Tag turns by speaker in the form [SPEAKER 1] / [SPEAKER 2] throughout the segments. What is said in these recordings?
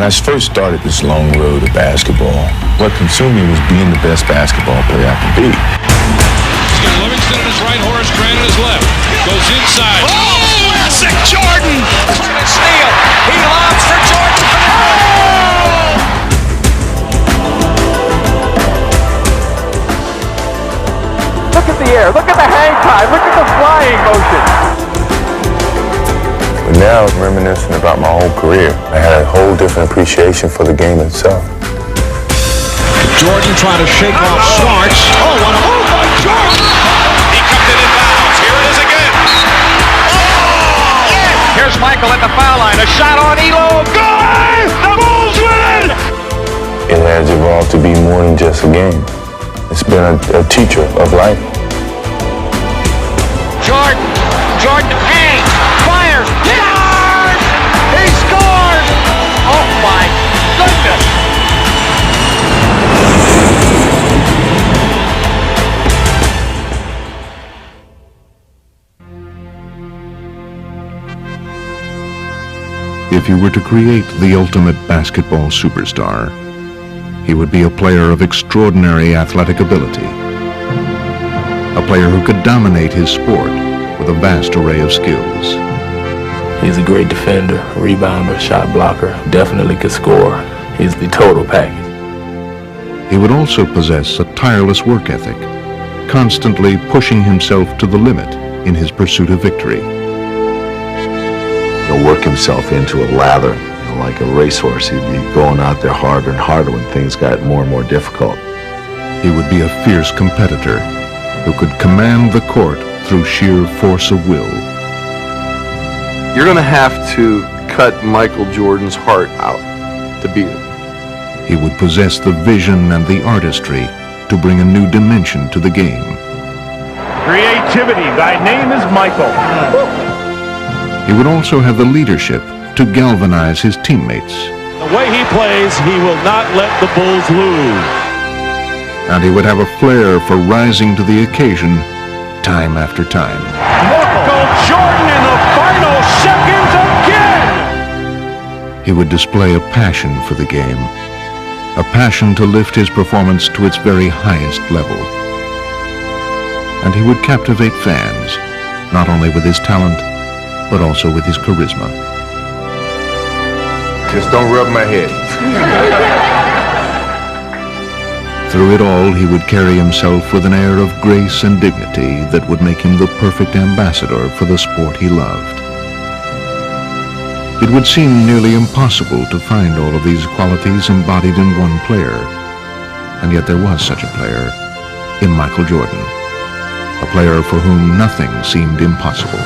[SPEAKER 1] I first started this long road of basketball, what consumed me was being the best basketball player I could be.
[SPEAKER 2] He's got Livingston on his right, Horace Grant on his left. Goes inside.
[SPEAKER 3] Oh, classic Jordan! Trying to steal. He lobs for Jordan.
[SPEAKER 4] Look at the air. Look at the hang time. Look at the flying motion.
[SPEAKER 1] But now, reminiscing about my whole career, I had a whole different appreciation for the game itself.
[SPEAKER 2] Jordan trying to shake off Smarts. Oh, what a move by Jordan!
[SPEAKER 3] He comes in bounds. Here it is again. Oh! Yeah. Here's Michael at the foul line. A shot on Elo. Good! The Bulls win!
[SPEAKER 1] It has evolved to be more than just a game. It's been a teacher of life.
[SPEAKER 3] Jordan hangs, fires, scores! He scores! Oh my goodness!
[SPEAKER 5] If you were to create the ultimate basketball superstar, he would be a player of extraordinary athletic ability, a player who could dominate his sport with a vast array of skills.
[SPEAKER 6] He's a great defender, rebounder, shot blocker, definitely could score. He's the total package.
[SPEAKER 5] He would also possess a tireless work ethic, constantly pushing himself to the limit in his pursuit of victory.
[SPEAKER 7] He'll work himself into a lather, like a racehorse. He'd be going out there harder and harder when things got more and more difficult.
[SPEAKER 5] He would be a fierce competitor who could command the court through sheer force of will.
[SPEAKER 8] You're going to have to cut Michael Jordan's heart out to beat him.
[SPEAKER 5] He would possess the vision and the artistry to bring a new dimension to the game.
[SPEAKER 4] Creativity. Thy name is Michael.
[SPEAKER 5] He would also have the leadership to galvanize his teammates.
[SPEAKER 4] The way he plays, he will not let the Bulls lose.
[SPEAKER 5] And he would have a flair for rising to the occasion time after time.
[SPEAKER 4] Michael Jordan in the final seconds again!
[SPEAKER 5] He would display a passion for the game, a passion to lift his performance to its very highest level. And he would captivate fans, not only with his talent, but also with his charisma.
[SPEAKER 1] Just don't rub my head.
[SPEAKER 5] Through it all, he would carry himself with an air of grace and dignity that would make him the perfect ambassador for the sport he loved. It would seem nearly impossible to find all of these qualities embodied in one player, and yet there was such a player in Michael Jordan, a player for whom nothing seemed impossible,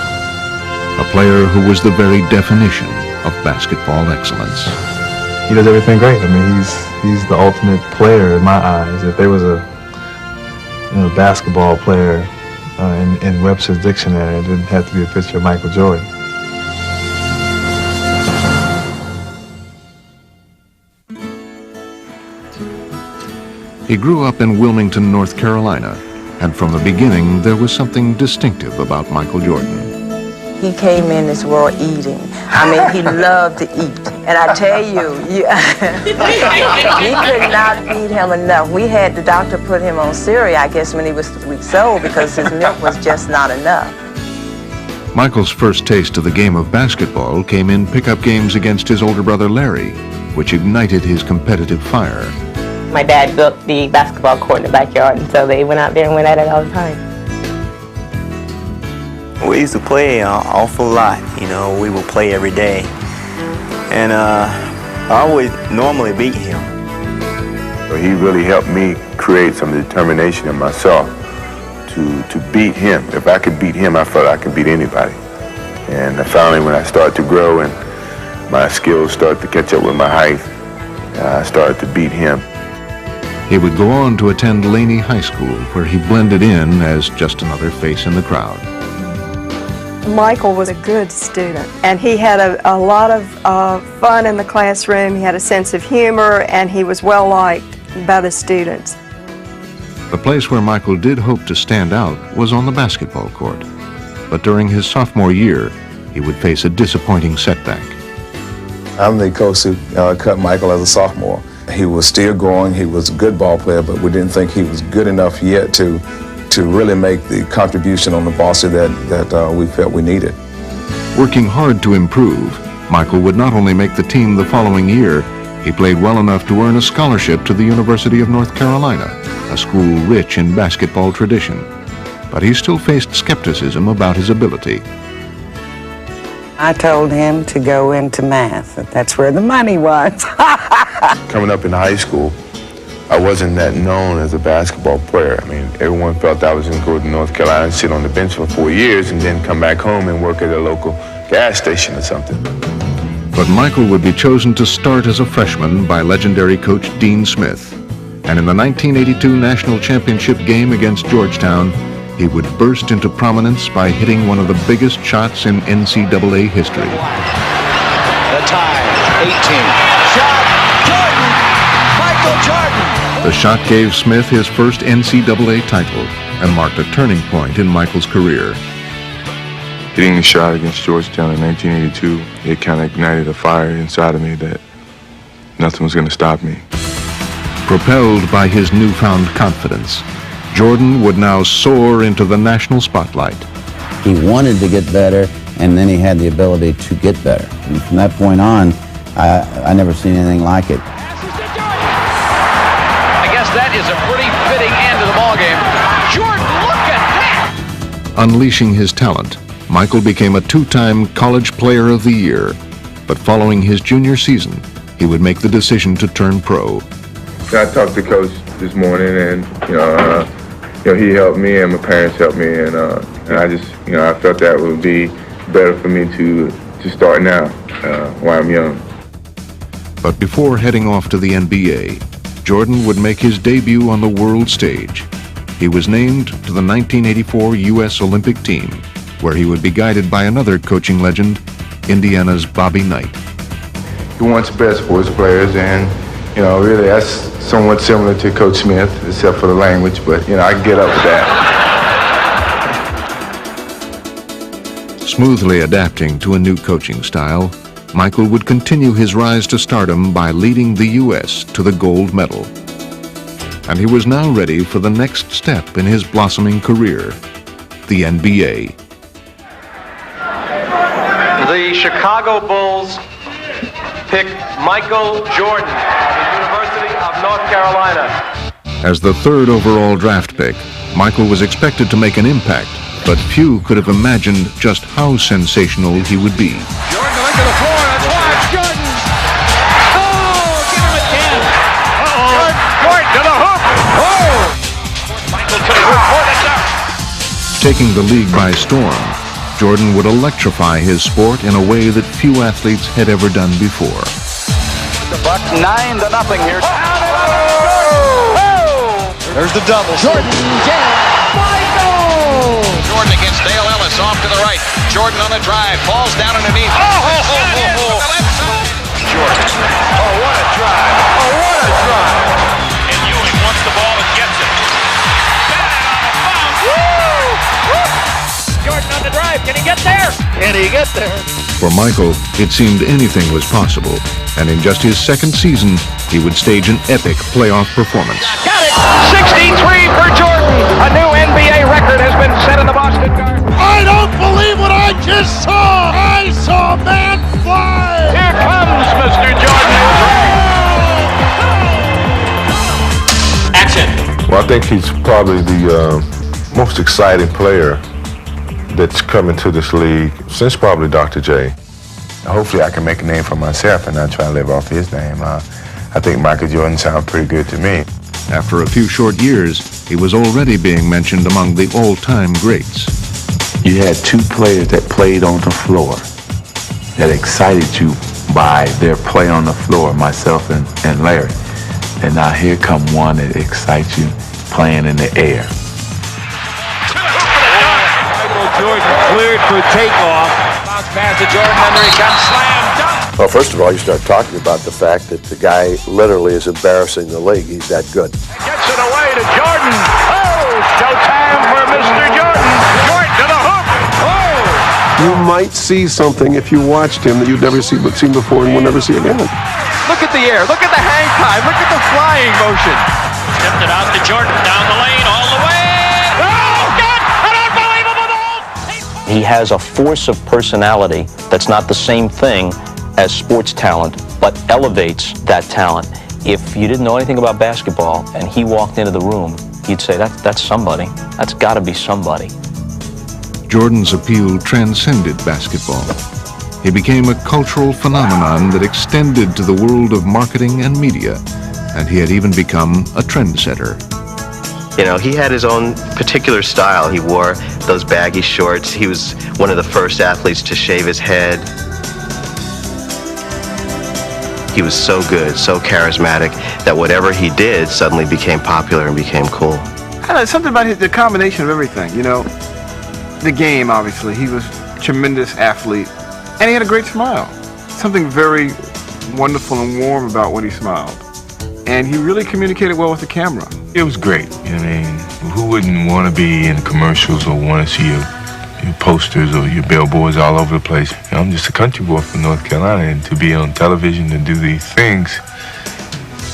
[SPEAKER 5] a player who was the very definition of basketball excellence.
[SPEAKER 9] He does everything great. I mean, he's the ultimate player in my eyes. If there was a basketball player in Webster's dictionary, it didn't have to be a picture of Michael Jordan.
[SPEAKER 5] He grew up in Wilmington, North Carolina, and from the beginning there was something distinctive about Michael Jordan.
[SPEAKER 10] He came in this world eating. I mean, he loved to eat. And I tell you, we could not feed him enough. We had the doctor put him on cereal, I guess, when he was 3 weeks old because his milk was just not enough.
[SPEAKER 5] Michael's first taste of the game of basketball came in pickup games against his older brother Larry, which ignited his competitive fire.
[SPEAKER 11] My dad built the basketball court in the backyard, and so they went out there and went at it all the time.
[SPEAKER 12] We used to play an awful lot, we would play every day. And I always normally beat him.
[SPEAKER 1] He really helped me create some determination in myself to beat him. If I could beat him, I felt I could beat anybody. And finally, when I started to grow and my skills started to catch up with my height, I started to beat him.
[SPEAKER 5] He would go on to attend Laney High School, where he blended in as just another face in the crowd.
[SPEAKER 13] Michael was a good student, and he had a lot of fun in the classroom. He had a sense of humor, and he was well liked by the students.
[SPEAKER 5] The place where Michael did hope to stand out was on the basketball court. But during his sophomore year, he would face a disappointing setback.
[SPEAKER 14] I'm the coach who cut Michael as a sophomore. He was still growing. He was a good ball player, but we didn't think he was good enough yet to really make the contribution on the varsity that we felt we needed.
[SPEAKER 5] Working hard to improve, Michael would not only make the team the following year, he played well enough to earn a scholarship to the University of North Carolina, a school rich in basketball tradition. But he still faced skepticism about his ability.
[SPEAKER 10] I told him to go into math. That's where the money was.
[SPEAKER 1] Coming up in high school, I wasn't that known as a basketball player. I mean, everyone felt I was going to go to North Carolina and sit on the bench for 4 years and then come back home and work at a local gas station or something.
[SPEAKER 5] But Michael would be chosen to start as a freshman by legendary coach Dean Smith. And in the 1982 National Championship game against Georgetown, he would burst into prominence by hitting one of the biggest shots in NCAA history.
[SPEAKER 3] The tie, 18. Shot, Jordan! Michael Jordan!
[SPEAKER 5] The shot gave Smith his first NCAA title and marked a turning point in Michael's career.
[SPEAKER 1] Hitting the shot against Georgetown in 1982, it kind of ignited a fire inside of me that nothing was going to stop me.
[SPEAKER 5] Propelled by his newfound confidence, Jordan would now soar into the national spotlight.
[SPEAKER 15] He wanted to get better, and then he had the ability to get better. And from that point on, I never seen anything like it.
[SPEAKER 3] I guess that is a pretty fitting end to the ballgame. Jordan, look at that!
[SPEAKER 5] Unleashing his talent, Michael became a two-time College Player of the Year. But following his junior season, he would make the decision to turn pro.
[SPEAKER 1] I talked to Coach this morning, and he helped me, and my parents helped me, and I just, I felt that would be better for me to start now while I'm young.
[SPEAKER 5] But before heading off to the NBA, Jordan would make his debut on the world stage. He was named to the 1984 U.S. Olympic team, where he would be guided by another coaching legend, Indiana's Bobby Knight.
[SPEAKER 1] He wants the best for his players, and really that's somewhat similar to Coach Smith, except for the language, but I can get up with that.
[SPEAKER 5] Smoothly adapting to a new coaching style, Michael would continue his rise to stardom by leading the U.S. to the gold medal. And he was now ready for the next step in his blossoming career, the NBA.
[SPEAKER 16] The Chicago Bulls pick Michael Jordan of the University of North Carolina.
[SPEAKER 5] As the third overall draft pick, Michael was expected to make an impact, but few could have imagined just how sensational he would be.
[SPEAKER 2] Jordan to the floor, let's watch Jordan! Oh, give him a 10!
[SPEAKER 3] Jordan to the hoop! Oh! Michael to the hoop, more than that!
[SPEAKER 5] Taking the league by storm, Jordan would electrify his sport in a way that few athletes had ever done before.
[SPEAKER 3] The Bucks 9-0 here.
[SPEAKER 16] There's the double.
[SPEAKER 3] Jordan against Dale Ellis off to the right. Jordan on the drive, falls down underneath. Oh! Jordan. Oh, what a drive. Oh, what a drive. And Ewing wants the ball and gets it. Jordan on the drive. Can he get there? Can he get there?
[SPEAKER 5] For Michael, it seemed anything was possible, and in just his second season, he would stage an epic playoff performance.
[SPEAKER 3] Got it! 63 for Jordan! A new NBA record has been set in the Boston Garden.
[SPEAKER 17] I don't believe what I just saw! I saw a man fly!
[SPEAKER 3] Here comes Mr. Jordan! Action!
[SPEAKER 1] Well, I think he's probably the most exciting player that's coming to this league since probably Dr. J. Hopefully I can make a name for myself and not try to live off his name. I think Michael Jordan sounds pretty good to me.
[SPEAKER 5] After a few short years, he was already being mentioned among the all-time greats.
[SPEAKER 18] You had two players that played on the floor that excited you by their play on the floor, myself and Larry. And now here come one that excites you playing in the air.
[SPEAKER 3] Jordan cleared for takeoff. Bounce pass to Jordan, under he comes, slam dunk.
[SPEAKER 19] Well, first of all, you start talking about the fact that the guy literally is embarrassing the league. He's that good.
[SPEAKER 3] Gets it away to Jordan. Oh, showtime for Mr. Jordan. Jordan to the hoop. Oh,
[SPEAKER 20] You might see something if you watched him that you'd never seen before and will never see again.
[SPEAKER 4] Look at the air. Look at the hang time. Look at the flying motion.
[SPEAKER 2] Tipped it out to Jordan down the lane all the way. Oh, God! An unbelievable goal!
[SPEAKER 21] He has a force of personality that's not the same thing as sports talent, but elevates that talent. If you didn't know anything about basketball and he walked into the room, you'd say, that's somebody. That's got to be somebody.
[SPEAKER 5] Jordan's appeal transcended basketball. He became a cultural phenomenon that extended to the world of marketing and media, and he had even become a trendsetter.
[SPEAKER 22] You know, he had his own particular style. He wore those baggy shorts. He was one of the first athletes to shave his head. He was so good, so charismatic, that whatever he did suddenly became popular and became cool.
[SPEAKER 23] I don't know, something about the combination of everything, you know. The game, obviously. He was a tremendous athlete. And he had a great smile. Something very wonderful and warm about when he smiled. And he really communicated well with the camera.
[SPEAKER 1] It was great. I mean, who wouldn't want to be in commercials or want to see your posters or your billboards all over the place? You know, I'm just a country boy from North Carolina, and to be on television and do these things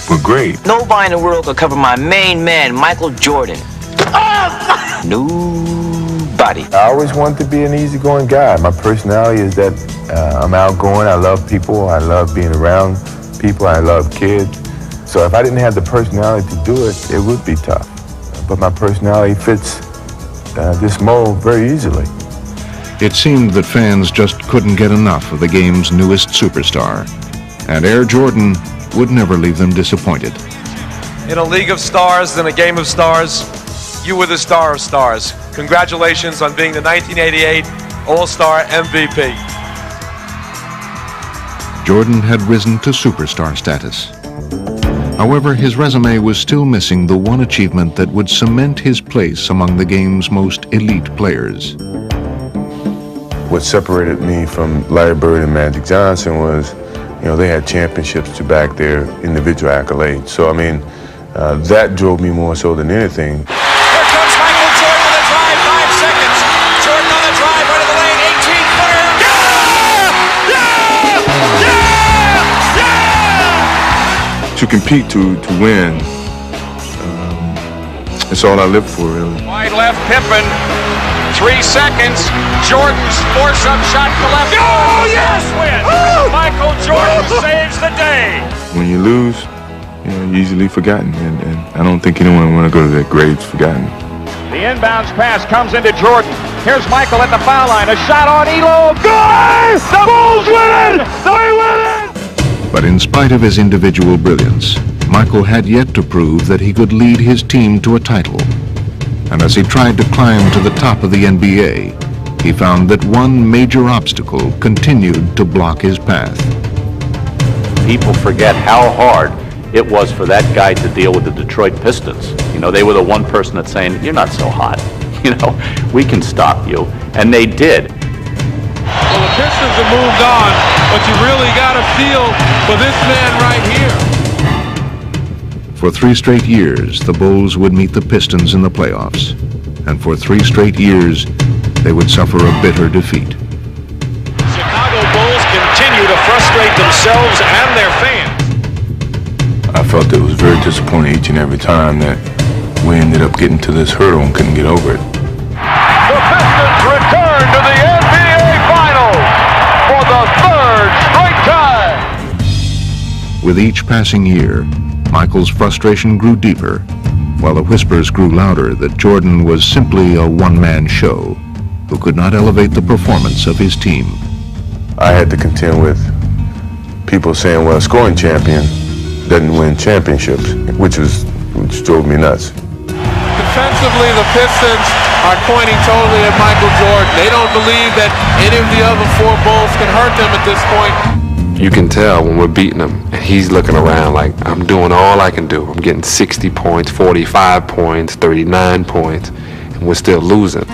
[SPEAKER 1] were great.
[SPEAKER 24] Nobody in the world could cover my main man, Michael Jordan. Nobody.
[SPEAKER 1] I always wanted to be an easygoing guy. My personality is that I'm outgoing. I love people. I love being around people. I love kids. So if I didn't have the personality to do it, it would be tough. But my personality fits this mold very easily.
[SPEAKER 5] It seemed that fans just couldn't get enough of the game's newest superstar, and Air Jordan would never leave them disappointed.
[SPEAKER 16] In a league of stars and a game of stars, you were the star of stars. Congratulations on being the 1988 All-Star MVP.
[SPEAKER 5] Jordan had risen to superstar status. However, his resume was still missing the one achievement that would cement his place among the game's most elite players.
[SPEAKER 1] What separated me from Larry Bird and Magic Johnson was, you know, they had championships to back their individual accolades. So, I mean, that drove me more so than anything.
[SPEAKER 2] Here comes Michael Jordan on the drive, 5 seconds. Jordan on the drive, right of the lane, 18-footer.
[SPEAKER 1] To compete, to win, it's all I live for, really.
[SPEAKER 2] Wide left, Pippen. 3 seconds. Jordan's force-up shot to left. Oh, yes! Win. Michael Jordan saves the day.
[SPEAKER 1] When you lose, you know, you're easily forgotten, and I don't think anyone want to go to their graves forgotten.
[SPEAKER 2] The inbounds pass comes into Jordan. Here's Michael at the foul line. A shot on Elo. Good! The Bulls win it! They win it!
[SPEAKER 5] But in spite of his individual brilliance, Michael had yet to prove that he could lead his team to a title. And as he tried to climb to the top of the NBA, he found that one major obstacle continued to block his path.
[SPEAKER 25] People forget how hard it was for that guy to deal with the Detroit Pistons. You know, they were the one person that's saying, you're not so hot. You know, we can stop you. And they did.
[SPEAKER 16] Well, the Pistons have moved on, but you really got to feel for this man right here.
[SPEAKER 5] For 3 straight years, the Bulls would meet the Pistons in the playoffs. And for 3 straight years, they would suffer a bitter defeat.
[SPEAKER 2] Chicago Bulls continue to frustrate themselves and their fans.
[SPEAKER 1] I felt it was very disappointing each and every time that we ended up getting to this hurdle and couldn't get over it.
[SPEAKER 2] The Pistons return to the NBA Finals for the 3rd straight time.
[SPEAKER 5] With each passing year, Michael's frustration grew deeper, while the whispers grew louder that Jordan was simply a one-man show who could not elevate the performance of his team.
[SPEAKER 1] I had to contend with people saying, well, a scoring champion doesn't win championships, which drove me nuts.
[SPEAKER 16] Defensively, the Pistons are pointing totally at Michael Jordan. They don't believe that any of the other 4 Bulls can hurt them at this point.
[SPEAKER 8] You can tell when we're beating him, and he's looking around like, I'm doing all I can do. I'm getting 60 points, 45 points, 39 points, and we're still losing.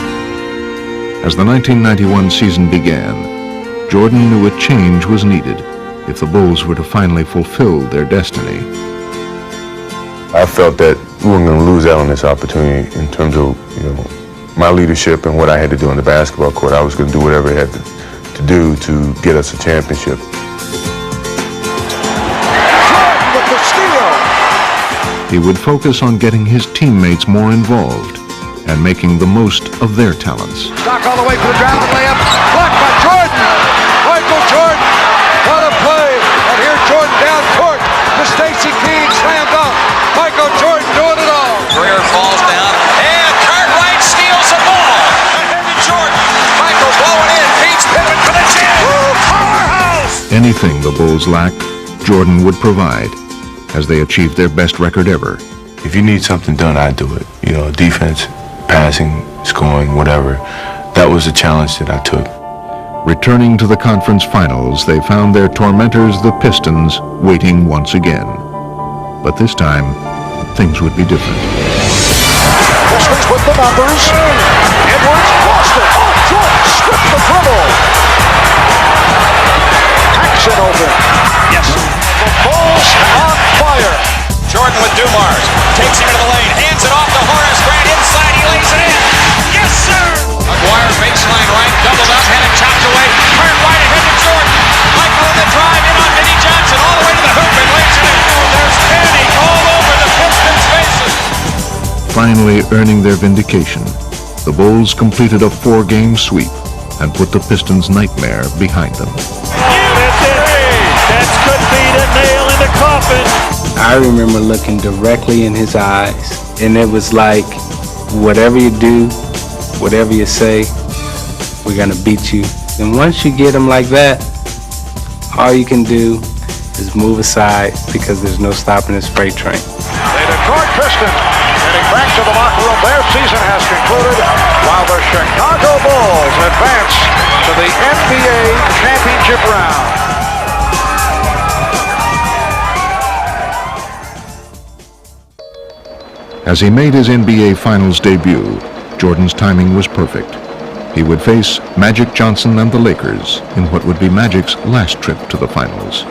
[SPEAKER 5] As the 1991 season began, Jordan knew a change was needed if the Bulls were to finally fulfill their destiny.
[SPEAKER 1] I felt that we weren't going to lose out on this opportunity in terms of, you know, my leadership and what I had to do on the basketball court. I was going to do whatever I had to do to get us a championship.
[SPEAKER 17] With the steal.
[SPEAKER 5] He would focus on getting his teammates more involved and making the most of their talents.
[SPEAKER 17] Stock all the way for the driving layup. Blocked by Jordan. Michael Jordan. What a play. And here Jordan down court to Stacey King. Slam dunk. Michael Jordan doing it all.
[SPEAKER 3] Greer falls down. And Cartwright steals the ball. Ahead to Jordan. Michael blowing in. Beats Pippen for the jam. Powerhouse.
[SPEAKER 5] Anything the Bulls lacked, Jordan would provide as they achieved their best record ever.
[SPEAKER 1] If you need something done, I do it. You know, defense, passing, scoring, whatever. That was a challenge that I took.
[SPEAKER 5] Returning to the conference finals, they found their tormentors, the Pistons, waiting once again. But this time, things would be different.
[SPEAKER 17] Pistons with the numbers. Edwards lost it. Oh, Jordan stripped the dribble. Action open. Yes. The Bulls on fire.
[SPEAKER 3] Jordan with Dumars. Takes him into the lane. Hands it off to Horace Grant. Inside. He lays it in. Yes, sir. McGuire baseline right. Doubled up. Had it chopped away. Cartwright ahead to Jordan. Michael in the drive. In on Vinnie Johnson. All the way to the hoop and lays it in. There's panic all over the Pistons' faces.
[SPEAKER 5] Finally earning their vindication, the Bulls completed a 4-game sweep and put the Pistons' nightmare behind them.
[SPEAKER 17] That could be the nail in the coffin.
[SPEAKER 6] I remember looking directly in his eyes, and it was like, whatever you do, whatever you say, we're gonna beat you. And once you get him like that, all you can do is move aside because there's no stopping this freight train.
[SPEAKER 17] The Detroit Pistons heading back to the locker room. Their season has concluded while the Chicago Bulls advance to the NBA championship round.
[SPEAKER 5] As he made his NBA Finals debut, Jordan's timing was perfect. He would face Magic Johnson and the Lakers in what would be Magic's last trip to the Finals.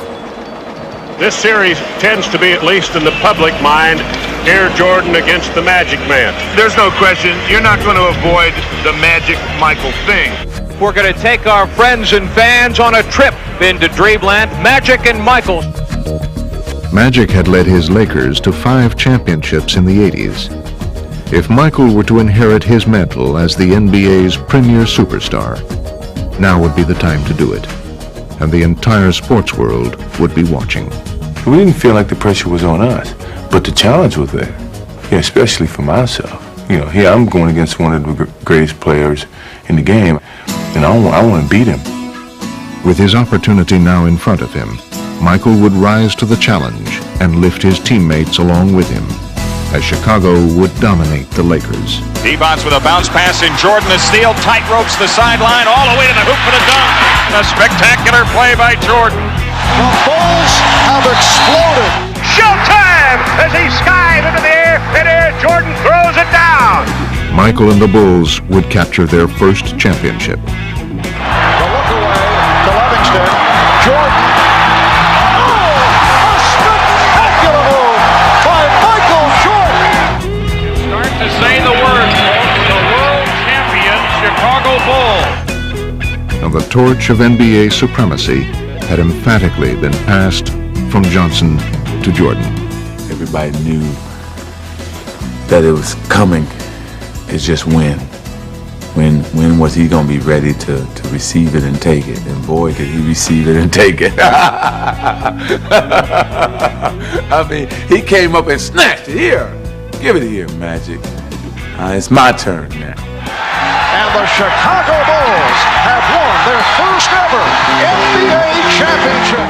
[SPEAKER 7] This series tends to be, at least in the public mind, Air Jordan against the Magic Man.
[SPEAKER 9] There's no question, you're not going to avoid the Magic Michael thing.
[SPEAKER 2] We're going to take our friends and fans on a trip into Dreamland. Magic and Michael.
[SPEAKER 5] Magic had led his Lakers to 5 championships in the 80s. If Michael were to inherit his mantle as the NBA's premier superstar, now would be the time to do it, and the entire sports world would be watching.
[SPEAKER 1] We didn't feel like the pressure was on us, but the challenge was there, especially for myself. Here I'm going against one of the greatest players in the game, and I want to beat him.
[SPEAKER 5] With his opportunity now in front of him, Michael would rise to the challenge and lift his teammates along with him, as Chicago would dominate the Lakers.
[SPEAKER 2] Devon's with a bounce pass in Jordan. The steal, tight ropes the sideline, all the way to the hoop for the dunk. A spectacular play by Jordan.
[SPEAKER 17] The Bulls have exploded.
[SPEAKER 2] Showtime as he skies into the air. Midair, Jordan throws it down.
[SPEAKER 5] Michael and the Bulls would capture their first championship.
[SPEAKER 17] The look away to Livingston. Jordan.
[SPEAKER 2] Say the word, the world champion Chicago Bulls.
[SPEAKER 5] Now the torch of NBA supremacy had emphatically been passed from Johnson to Jordan.
[SPEAKER 18] Everybody knew that it was coming. It's just when. When was he going to be ready to receive it and take it? And boy, could he receive it and take it. I mean, he came up and snatched it. Here, give it here, Magic. It's my turn now.
[SPEAKER 17] And the Chicago Bulls have won their first ever NBA championship.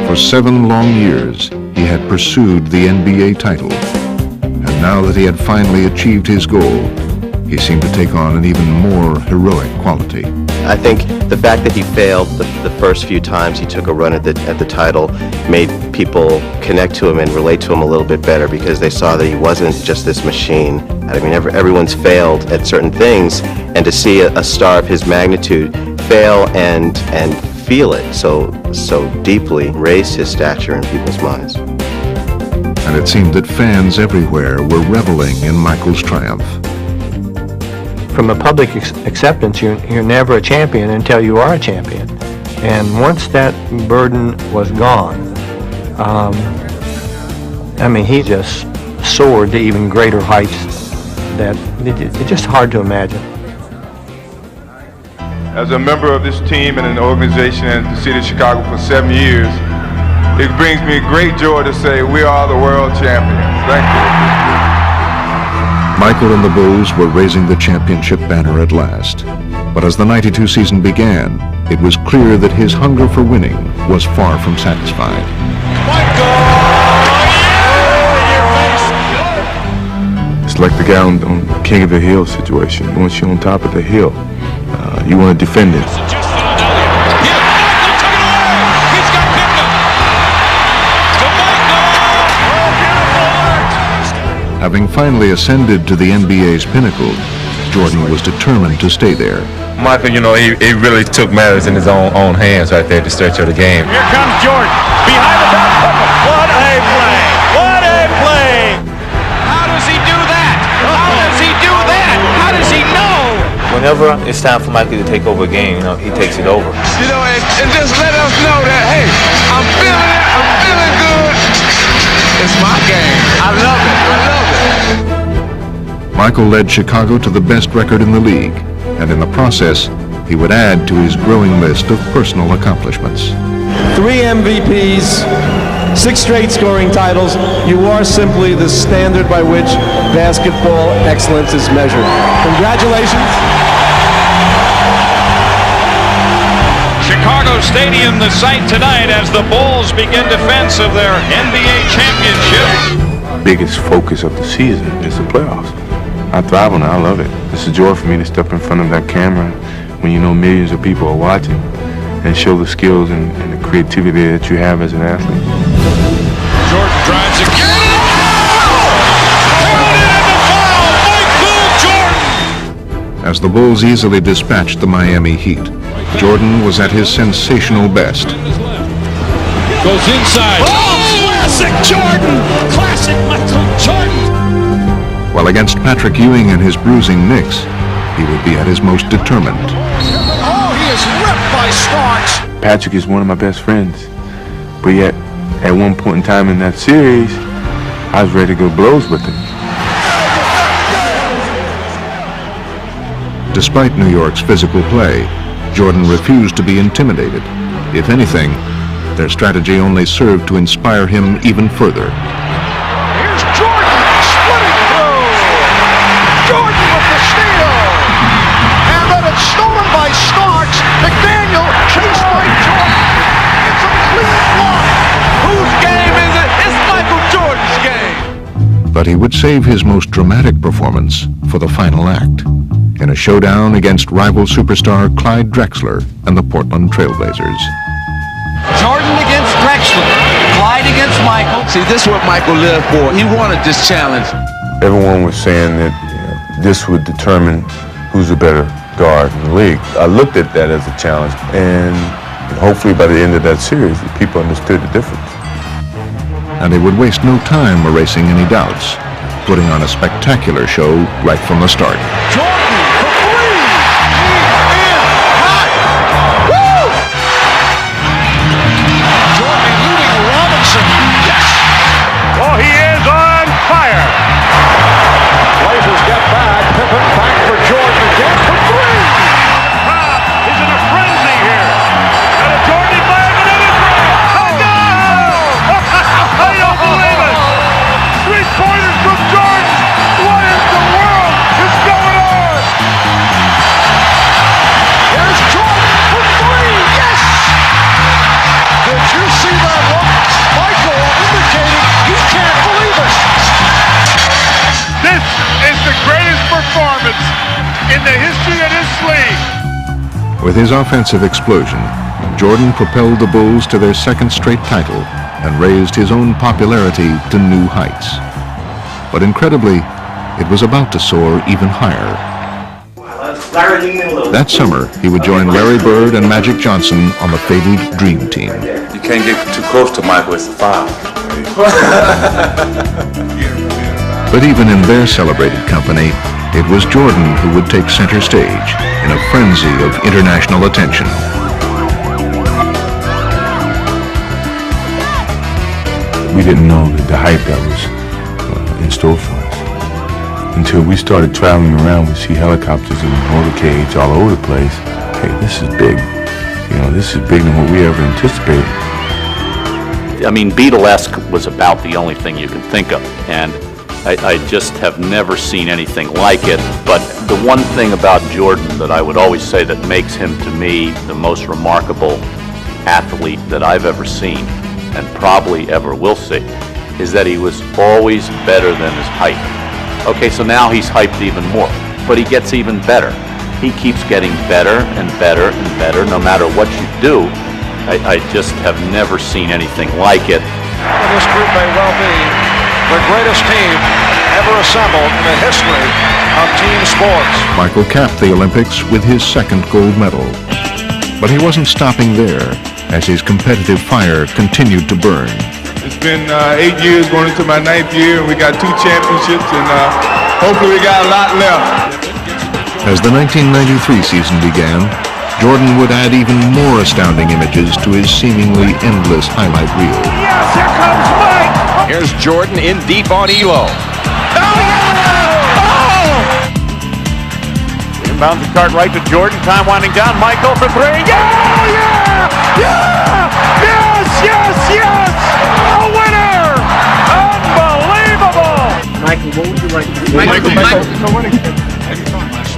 [SPEAKER 5] For 7 long years, he had pursued the NBA title. And now that he had finally achieved his goal, he seemed to take on an even more heroic quality.
[SPEAKER 22] I think the fact that he failed the first few times he took a run at the title made people connect to him and relate to him a little bit better because they saw that he wasn't just this machine. I mean, everyone's failed at certain things, and to see a star of his magnitude fail and feel it so deeply raised his stature in people's minds.
[SPEAKER 5] And it seemed that fans everywhere were reveling in Michael's triumph.
[SPEAKER 10] from a public acceptance, you're never a champion until you are a champion. And once that burden was gone, I mean, he just soared to even greater heights that it's just hard to imagine.
[SPEAKER 11] As a member of this team and an organization in the city of Chicago for 7 years, it brings me great joy to say we are the world champions. Thank you.
[SPEAKER 5] Michael and the Bulls were raising the championship banner at last. But as the '92 season began, it was clear that his hunger for winning was far from satisfied.
[SPEAKER 11] It's like the guy on King of the Hill situation. Once you're on top of the hill, you want to defend it.
[SPEAKER 5] Having finally ascended to the NBA's pinnacle, Jordan was determined to stay there.
[SPEAKER 12] Michael, you know, he really took matters in his own hands right there at the stretch of the game.
[SPEAKER 2] Here comes Jordan. Behind the back. What a play. What a play. How does he do that? How does he do that? How does he know?
[SPEAKER 21] Whenever it's time for Michael to take over a game, you know, he takes it over.
[SPEAKER 9] You know, and just let us know that, hey, I'm feeling it. I'm feeling good. It's my game. I love it. I love it.
[SPEAKER 5] Michael led Chicago to the best record in the league, and in the process, he would add to his growing list of personal accomplishments.
[SPEAKER 13] 3 MVPs, 6 straight scoring titles. You are simply the standard by which basketball excellence is measured. Congratulations.
[SPEAKER 2] Chicago Stadium, the site tonight as the Bulls begin defense of their NBA championship.
[SPEAKER 11] Biggest focus of the season is the playoffs. I thrive on it. I love it. It's a joy for me to step in front of that camera when you know millions of people are watching and show the skills and the creativity that you have as an athlete.
[SPEAKER 2] Jordan drives again. Michael Jordan!
[SPEAKER 5] As the Bulls easily dispatched the Miami Heat, Jordan was at his sensational best.
[SPEAKER 2] Goes inside. Oh, classic Jordan! Classic Michael Jordan!
[SPEAKER 5] While against Patrick Ewing and his bruising Knicks, he would be at his most determined.
[SPEAKER 2] Oh, he is ripped by Starks!
[SPEAKER 11] Patrick is one of my best friends, but yet, at one point in time in that series, I was ready to go blows with him.
[SPEAKER 5] Despite New York's physical play, Jordan refused to be intimidated. If anything, their strategy only served to inspire him even further.
[SPEAKER 2] Here's Jordan splitting through. Jordan with the steal. And then it's stolen by Starks. McDaniel chased by Jordan. It's a clean block. Whose game is it? It's Michael Jordan's game.
[SPEAKER 5] But he would save his most dramatic performance for the final act, in a showdown against rival superstar Clyde Drexler and the Portland Trailblazers.
[SPEAKER 17] Jordan against Drexler, Clyde against Michael. See, this is what Michael lived for. He wanted this challenge.
[SPEAKER 11] Everyone was saying that this would determine who's a better guard in the league. I looked at that as a challenge, and hopefully by the end of that series, people understood the difference.
[SPEAKER 5] And they would waste no time erasing any doubts, putting on a spectacular show right from the start.
[SPEAKER 2] Oh, he is on fire. Blazers get back. Pippen back for Jordan again for three. The crowd is in a frenzy here. And a Jordan flag and another three. Oh, no! I don't believe it. 3-pointers from Jordan. What in the world is going on? Here's Jordan for three. Yes! Did you see that look? Michael indicating he can't believe it. This is the greatest performance in the history of this league.
[SPEAKER 5] With his offensive explosion, Jordan propelled the Bulls to their second straight title and raised his own popularity to new heights. But incredibly, it was about to soar even higher. That summer, he would join Larry Bird and Magic Johnson on the fabled Dream Team.
[SPEAKER 12] You can't get too close to Michael, it's a foul.
[SPEAKER 5] But even in their celebrated company, it was Jordan who would take center stage in a frenzy of international attention.
[SPEAKER 11] We didn't know the hype that was in store for us. Until we started traveling around, we see helicopters and motorcades all over the place. Hey, this is big. You know, this is bigger than what we ever anticipated.
[SPEAKER 25] I mean, Beatlesque was about the only thing you can think of, and I just have never seen anything like it. But the one thing about Jordan that I would always say that makes him, to me, the most remarkable athlete that I've ever seen, and probably ever will see, is that he was always better than his height. Okay, so now he's hyped even more, but he gets even better. He keeps getting better and better and better no matter what you do. I just have never seen anything like it.
[SPEAKER 17] And this group may well be the greatest team ever assembled in the history of team sports.
[SPEAKER 5] Michael capped the Olympics with his second gold medal. But he wasn't stopping there, as his competitive fire continued to burn.
[SPEAKER 11] It's been 8 years going into my 9th year, and we got 2 championships, and hopefully we got a lot left.
[SPEAKER 5] As the 1993 season began, Jordan would add even more astounding images to his seemingly endless highlight reel.
[SPEAKER 2] Yes, here comes Mike.
[SPEAKER 3] Here's Jordan in deep on Elo.
[SPEAKER 7] Inbound the card right to Jordan. Time winding down. Michael for 3. Yeah! Yeah! Yeah! Yes! Yes! Yes! A winner! Unbelievable!
[SPEAKER 2] Michael, what would you like to do?
[SPEAKER 7] Michael.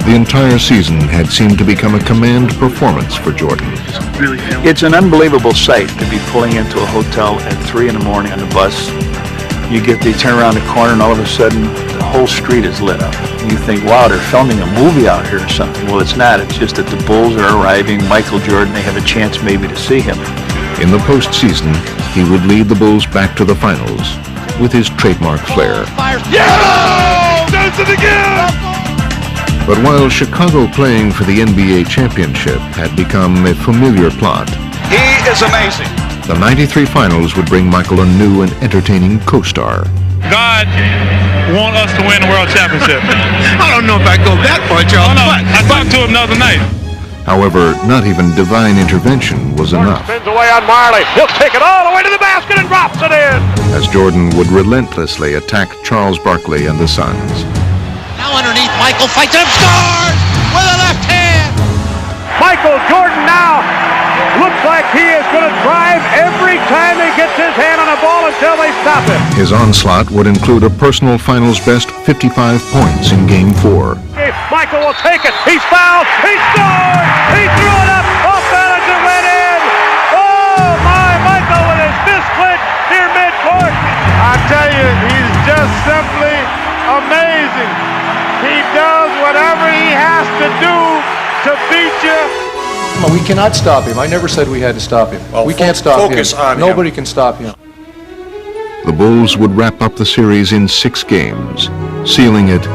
[SPEAKER 5] The entire season had seemed to become a command performance for Jordan.
[SPEAKER 4] It's an unbelievable sight to be pulling into a hotel at 3 in the morning on the bus. You turn around the corner and all of a sudden the whole street is lit up. You think, wow, they're filming a movie out here or something. Well, it's not. It's just that the Bulls are arriving. Michael Jordan, they have a chance maybe to see him.
[SPEAKER 5] In the postseason, he would lead the Bulls back to the finals with his trademark flair.
[SPEAKER 2] Yeah! Does it again!
[SPEAKER 5] But while Chicago playing for the NBA championship had become a familiar plot,
[SPEAKER 17] He is amazing.
[SPEAKER 5] the 93 finals would bring Michael a new and entertaining co-star.
[SPEAKER 14] God want us to win the world championship. I don't know if I go that far, Charles. But I talked to him the other night.
[SPEAKER 5] However, not even divine intervention was enough,
[SPEAKER 7] Spins away on Marley. He'll take it all the way to the basket and drops it in.
[SPEAKER 5] as Jordan would relentlessly attack Charles Barkley and the Suns.
[SPEAKER 2] Now underneath, Michael fights and scores with a left hand.
[SPEAKER 7] Michael Jordan now looks like he is going to drive every time he gets his hand on a ball until they stop him.
[SPEAKER 5] His onslaught would include a personal finals best 55 points in Game 4.
[SPEAKER 7] Michael will take it. He's fouled. He scored. He threw it up. Off balance and went in. Oh, my. Michael with his fist clenched near midcourt.
[SPEAKER 15] I tell you, he's just simply amazing. He does whatever he has to do to beat you.
[SPEAKER 19] We cannot stop him. I never said we had to stop him. We can't stop him.
[SPEAKER 17] focus on him.
[SPEAKER 19] Nobody can stop him.
[SPEAKER 5] The Bulls would wrap up the series in 6 games, sealing it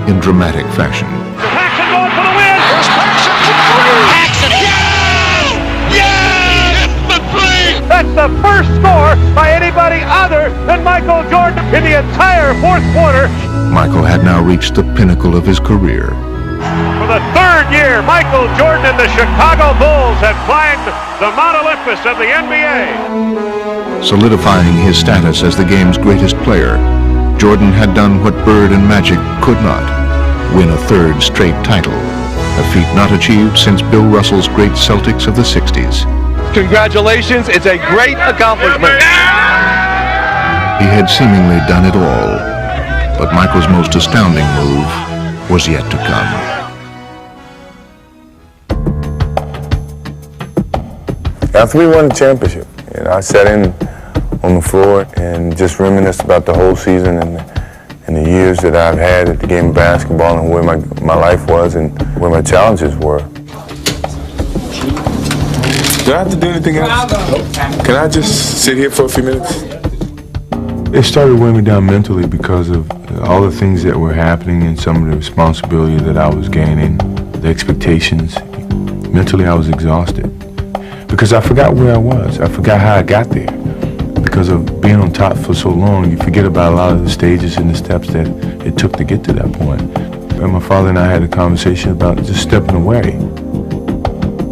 [SPEAKER 5] in dramatic fashion.
[SPEAKER 2] Paxson going for the win. Here's Paxson for 3. Paxson. Yeah! Yeah! It's the 3.
[SPEAKER 7] That's the first score by anybody other than Michael Jordan in the entire fourth quarter.
[SPEAKER 5] Michael had now reached the pinnacle of his career.
[SPEAKER 7] For the 3rd year, Michael Jordan and the Chicago Bulls have climbed the Mount Olympus of the NBA.
[SPEAKER 5] Solidifying his status as the game's greatest player, Jordan had done what Bird and Magic could not, win a 3rd straight title, a feat not achieved since Bill Russell's great Celtics of the 60s.
[SPEAKER 16] Congratulations, it's a great accomplishment.
[SPEAKER 5] He had seemingly done it all, but Michael's most astounding move was yet to come.
[SPEAKER 1] After we won the championship, I sat in on the floor and just reminisced about the whole season and the years that I've had at the game of basketball and where my life was and where my challenges were.
[SPEAKER 11] Do I have to do anything else? Can I just sit here for a few minutes? It started weighing me down mentally because of all the things that were happening and some of the responsibility that I was gaining, the expectations. Mentally, I was exhausted because I forgot where I was. I forgot how I got there. Because of being on top for so long, you forget about a lot of the stages and the steps that it took to get to that point. And my father and I had a conversation about just stepping away.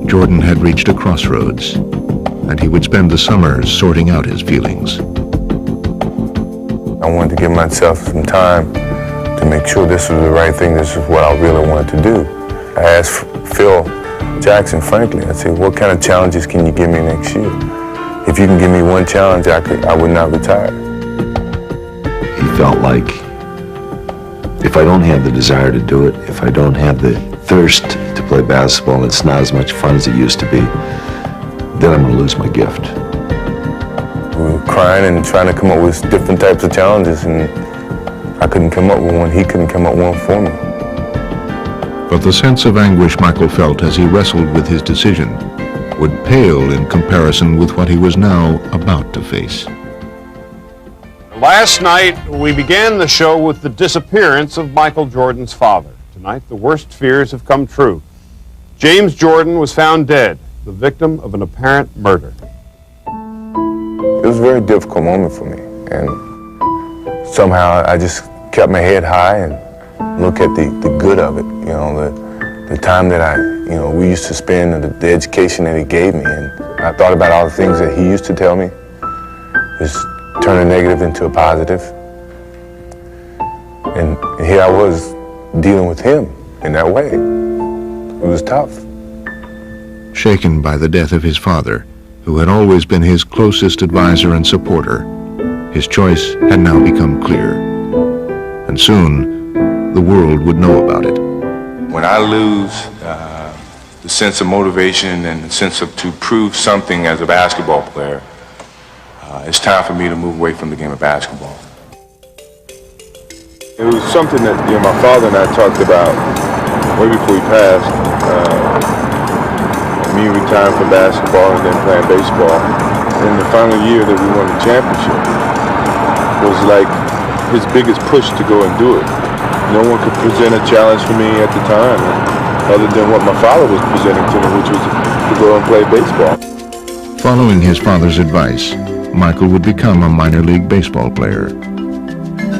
[SPEAKER 5] Jordan had reached a crossroads, and he would spend the summers sorting out his feelings.
[SPEAKER 1] I wanted to give myself some time to make sure this was the right thing, this is what I really wanted to do. I asked Phil Jackson, frankly, I said, what kind of challenges can you give me next year? If you can give me one challenge, I would not retire.
[SPEAKER 6] He felt like if I don't have the desire to do it, if I don't have the thirst to play basketball, it's not as much fun as it used to be, then I'm going to lose my gift.
[SPEAKER 1] We were crying and trying to come up with different types of challenges, and I couldn't come up with one. He couldn't come up with one for me.
[SPEAKER 5] But the sense of anguish Michael felt as he wrestled with his decision would pale in comparison with what he was now about to face.
[SPEAKER 2] Last night, we began the show with the disappearance of Michael Jordan's father. Tonight, the worst fears have come true. James Jordan was found dead, the victim of an apparent murder.
[SPEAKER 1] It was a very difficult moment for me, and somehow I just kept my head high and looked at the good of it, you know, the time that we used to spend and the education that he gave me, and I thought about all the things that he used to tell me, just turn a negative into a positive, and here I was dealing with him in that way. It was tough.
[SPEAKER 5] Shaken by the death of his father, who had always been his closest advisor and supporter, his choice had now become clear. And soon, the world would know about it.
[SPEAKER 11] When I lose the sense of motivation and the sense of to prove something as a basketball player, it's time for me to move away from the game of basketball. It was something that my father and I talked about way before he passed. Me retiring from basketball and then playing baseball. And the final year that we won the championship was like his biggest push to go and do it. No one could present a challenge for me at the time other than what my father was presenting to me, which was to go and play baseball.
[SPEAKER 5] Following his father's advice, Michael would become a minor league baseball player.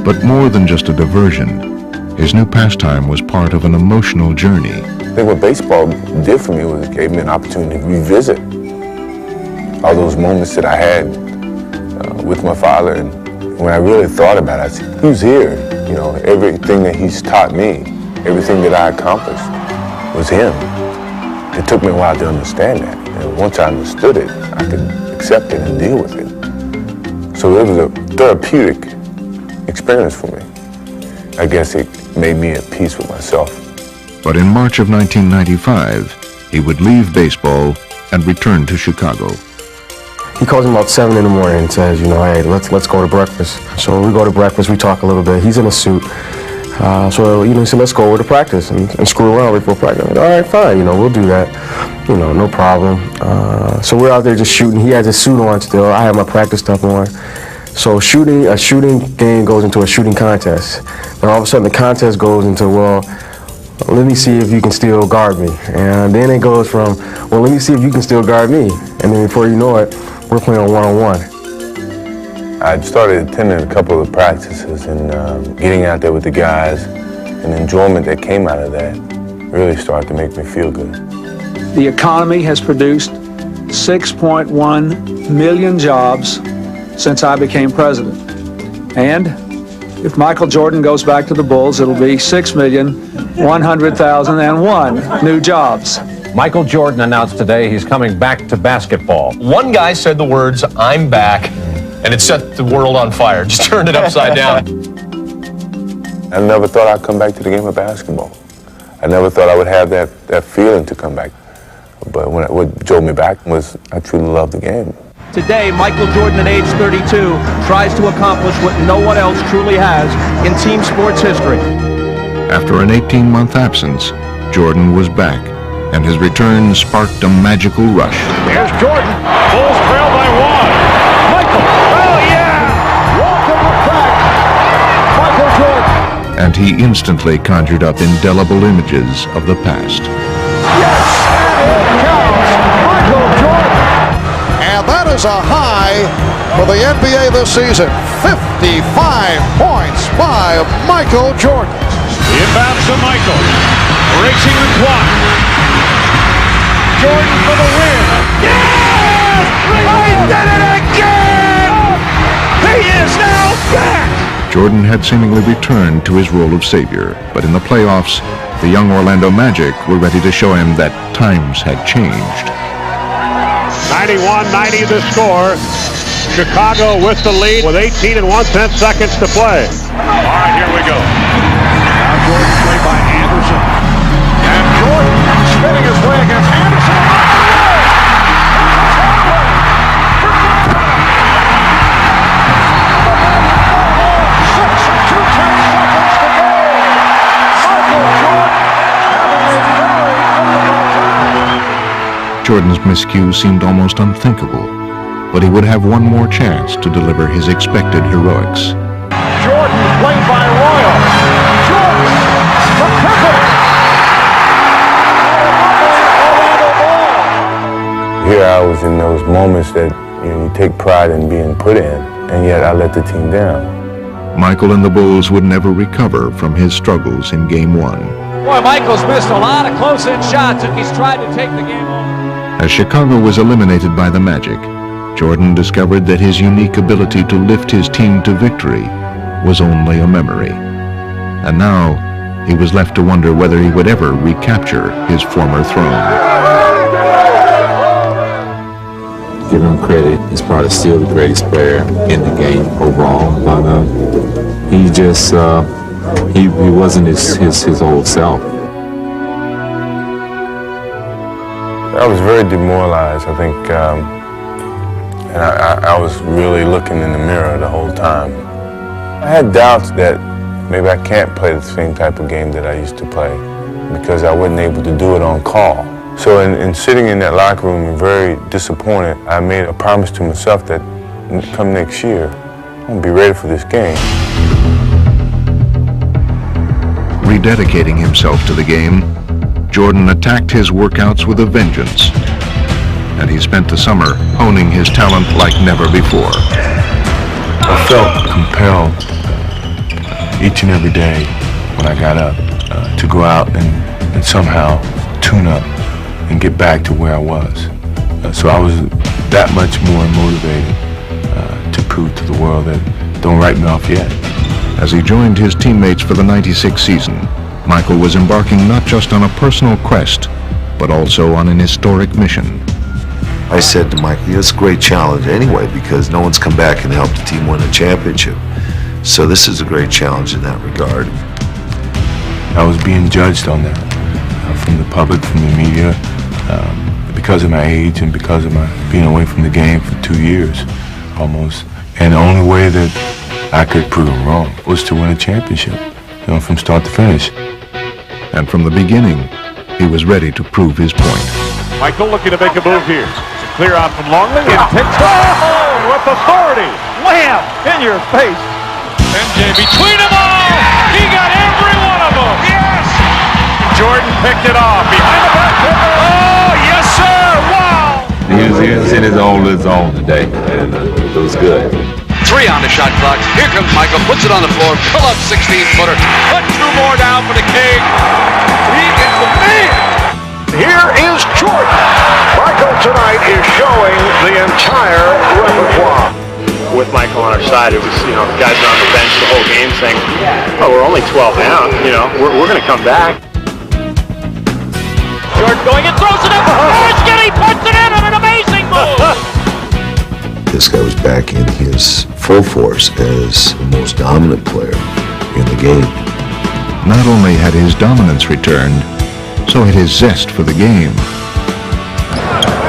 [SPEAKER 5] But more than just a diversion, his new pastime was part of an emotional journey.
[SPEAKER 1] I think what baseball did for me was it gave me an opportunity to revisit all those moments that I had with my father. And when I really thought about it, I said, who's here? You know, everything that he's taught me, everything that I accomplished was him. It took me a while to understand that. And once I understood it, I could accept it and deal with it. So it was a therapeutic experience for me. I guess it made me at peace with myself.
[SPEAKER 5] But in March of 1995, he would leave baseball and return to Chicago.
[SPEAKER 8] He calls me about 7 in the morning and says, hey, let's go to breakfast. So we go to breakfast, we talk a little bit. He's in a suit. So he said, let's go over to practice and screw around before practice. I'm like, all right, fine, we'll do that. No problem. So we're out there just shooting. He has his suit on still. I have my practice stuff on. So a shooting game goes into a shooting contest. Then all of a sudden the contest goes into, let me see if you can still guard me. And then it goes from, let me see if you can still guard me. And then before you know it, we're playing on one-on-one.
[SPEAKER 1] I started attending a couple of practices and getting out there with the guys, and the enjoyment that came out of that really started to make me feel good.
[SPEAKER 20] The economy has produced 6.1 million jobs since I became president. And if Michael Jordan goes back to the Bulls, it'll be 6,100,001 new jobs.
[SPEAKER 23] Michael Jordan announced today he's coming back to basketball.
[SPEAKER 24] One guy said the words, "I'm back," and it set the world on fire. Just turned it upside down.
[SPEAKER 1] I never thought I'd come back to the game of basketball. I never thought I would have that feeling to come back. But what drove me back was I truly love the game.
[SPEAKER 26] Today, Michael Jordan at age 32 tries to accomplish what no one else truly has in team sports history.
[SPEAKER 5] After an 18-month absence, Jordan was back, and his return sparked a magical rush.
[SPEAKER 2] Here's Jordan. Bulls trail by one. Michael. Oh, yeah. Welcome back, Michael Jordan.
[SPEAKER 5] And he instantly conjured up indelible images of the past.
[SPEAKER 2] Yes, and it counts. Michael Jordan.
[SPEAKER 27] And that is a high for the NBA this season. 55 points by Michael Jordan.
[SPEAKER 2] Inbounds to Michael. Racing the clock. Jordan for the win. Yes! He did it again! He is now back!
[SPEAKER 5] Jordan had seemingly returned to his role of savior, but in the playoffs, the young Orlando Magic were ready to show him that times had changed.
[SPEAKER 7] 91-90 the score. Chicago with the lead with 18 1/10 seconds to play.
[SPEAKER 2] All right, here we go. Now Jordan played by Anderson. And Jordan spinning his way against Anderson.
[SPEAKER 5] Jordan's miscue seemed almost unthinkable, but he would have one more chance to deliver his expected heroics.
[SPEAKER 2] Jordan played by Royal. Jordan from Pippen.
[SPEAKER 1] Here I was in those moments that you take pride in being put in, and yet I let the team down.
[SPEAKER 5] Michael and the Bulls would never recover from his struggles in Game 1.
[SPEAKER 26] Boy, Michael's missed a lot of close-in shots and he's tried to take the game on.
[SPEAKER 5] As Chicago was eliminated by the Magic, Jordan discovered that his unique ability to lift his team to victory was only a memory. And now, he was left to wonder whether he would ever recapture his former throne.
[SPEAKER 6] Give him credit, he's probably still the greatest player in the game overall, but he just, he wasn't his old self.
[SPEAKER 1] I was very demoralized, I think, and I was really looking in the mirror the whole time. I had doubts that maybe I can't play the same type of game that I used to play because I wasn't able to do it on call. So in sitting in that locker room and very disappointed, I made a promise to myself that come next year, I'm going to be ready for this game.
[SPEAKER 5] Rededicating himself to the game, Jordan attacked his workouts with a vengeance, and he spent the summer honing his talent like never before.
[SPEAKER 11] I felt compelled each and every day when I got up to go out and somehow tune up and get back to where I was. So I was that much more motivated to prove to the world that don't write me off yet.
[SPEAKER 5] As he joined his teammates for the '96 season, Michael was embarking not just on a personal quest, but also on an historic mission.
[SPEAKER 6] I said to Michael, it's a great challenge anyway because no one's come back and helped the team win a championship. So this is a great challenge in that regard.
[SPEAKER 11] I was being judged on that from the public, from the media, because of my age and because of my being away from the game for 2 years almost. And the only way that I could prove them wrong was to win a championship, from start to finish.
[SPEAKER 5] And from the beginning, he was ready to prove his point.
[SPEAKER 7] Michael looking to make a move here. Clear out from Longley and takes with authority. Wham! In your face.
[SPEAKER 2] MJ between them all. He got every one of them. Yes! Jordan picked it off behind the back. Oh, yes, sir. Wow!
[SPEAKER 6] He was in his own zone today, and it was good.
[SPEAKER 3] 3 on the shot clock. Here comes Michael. Puts it on the floor. Pull up 16-footer. Put 2 more down for the King. He is the man.
[SPEAKER 2] Here is Jordan. Michael tonight is showing the entire repertoire.
[SPEAKER 9] With Michael on our side, it was, guys are on the bench the whole game saying, oh, we're only 12 down, we're going to come back.
[SPEAKER 26] Jordan going and throws it up. He puts it in on an amazing move.
[SPEAKER 6] This guy was back in his full force as the most dominant player in the game.
[SPEAKER 5] Not only had his dominance returned, so had his zest for the game.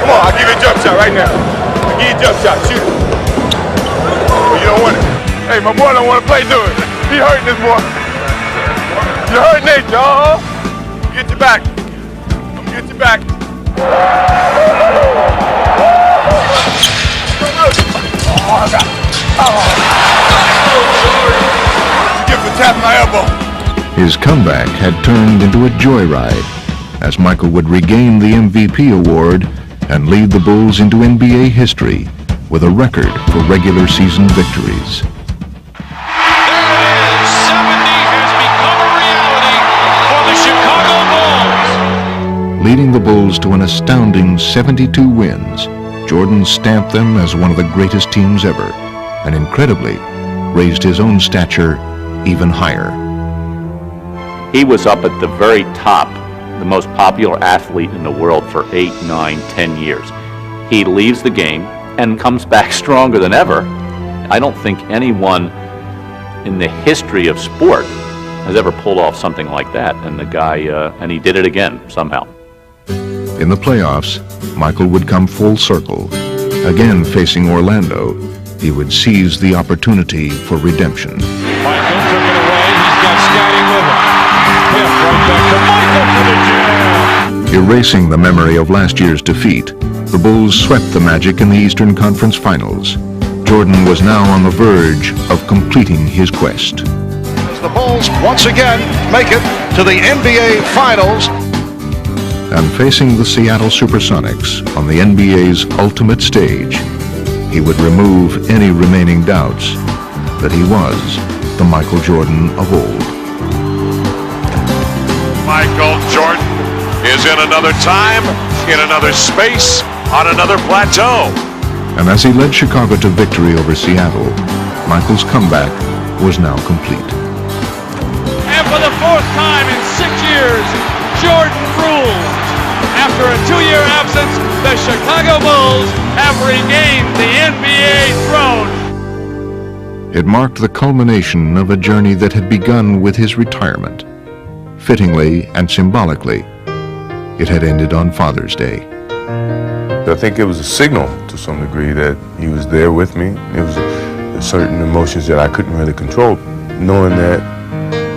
[SPEAKER 1] Come on, I'll give you a jump shot right now. I'll give you a jump shot, shoot it. You don't want it. Hey, my boy don't want to play, do it. He hurting this boy. You hurt Nate, y'all. Get you back. I'm get you back. Oh, God. You for tapping my elbow.
[SPEAKER 5] His comeback had turned into a joyride as Michael would regain the MVP award and lead the Bulls into NBA history with a record for regular season victories.
[SPEAKER 3] There it is. 70 has become a reality.
[SPEAKER 5] Leading the Bulls to an astounding 72 wins, Jordan stamped them as one of the greatest teams ever, and incredibly, raised his own stature even higher.
[SPEAKER 10] He was up at the very top, the most popular athlete in the world for 8, 9, 10 years. He leaves the game and comes back stronger than ever. I don't think anyone in the history of sport has ever pulled off something like that, and the guy, and he did it again somehow.
[SPEAKER 5] In the playoffs, Michael would come full circle. Again facing Orlando, he would seize the opportunity for redemption.
[SPEAKER 2] Michael took it away. He's got Scotty with him. Pip right back to Michael for the jam.
[SPEAKER 5] Erasing the memory of last year's defeat, the Bulls swept the Magic in the Eastern Conference Finals. Jordan was now on the verge of completing his quest.
[SPEAKER 27] As the Bulls once again make it to the NBA Finals.
[SPEAKER 5] And facing the Seattle Supersonics on the NBA's ultimate stage, he would remove any remaining doubts that he was the Michael Jordan of old.
[SPEAKER 2] Michael Jordan is in another time, in another space, on another plateau.
[SPEAKER 5] And as he led Chicago to victory over Seattle, Michael's comeback was now complete.
[SPEAKER 7] And for the fourth time in 6 years, Jordan rules. After a 2-year absence, the Chicago Bulls have regained the NBA throne.
[SPEAKER 5] It marked the culmination of a journey that had begun with his retirement. Fittingly and symbolically, it had ended on Father's Day.
[SPEAKER 1] I think it was a signal to some degree that he was there with me. It was certain emotions that I couldn't really control, knowing that,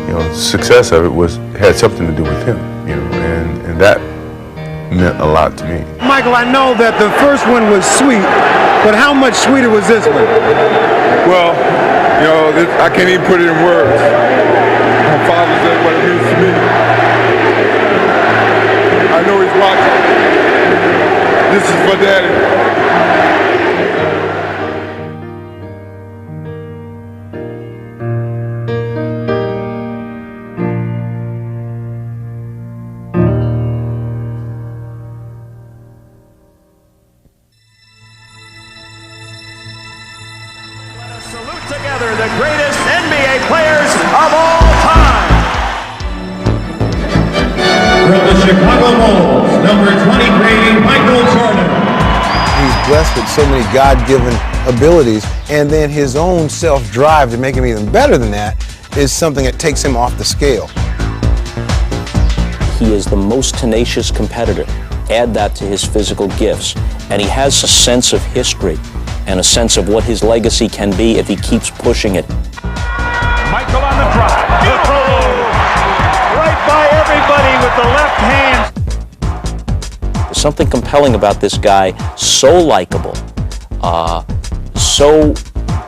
[SPEAKER 1] you know, the success of it had something to do with him, you know, and that meant a lot to me.
[SPEAKER 12] Michael, I know that the first one was sweet, but how much sweeter was this one?
[SPEAKER 11] Well, you know, I can't even put it in words. My father said what it means to me. I know he's watching. This is for Daddy.
[SPEAKER 7] Salute together the greatest NBA players of all time.
[SPEAKER 13] From the Chicago Bulls, number 23, Michael Jordan.
[SPEAKER 18] He's blessed with so many God-given abilities, and then his own self-drive to make him even better than that is something that takes him off the scale.
[SPEAKER 21] He is the most tenacious competitor. Add that to his physical gifts, and he has a sense of history and a sense of what his legacy can be if he keeps pushing it.
[SPEAKER 7] Michael on the drive. The throw. Right by everybody with the left hand.
[SPEAKER 21] There's something compelling about this guy, so likable, so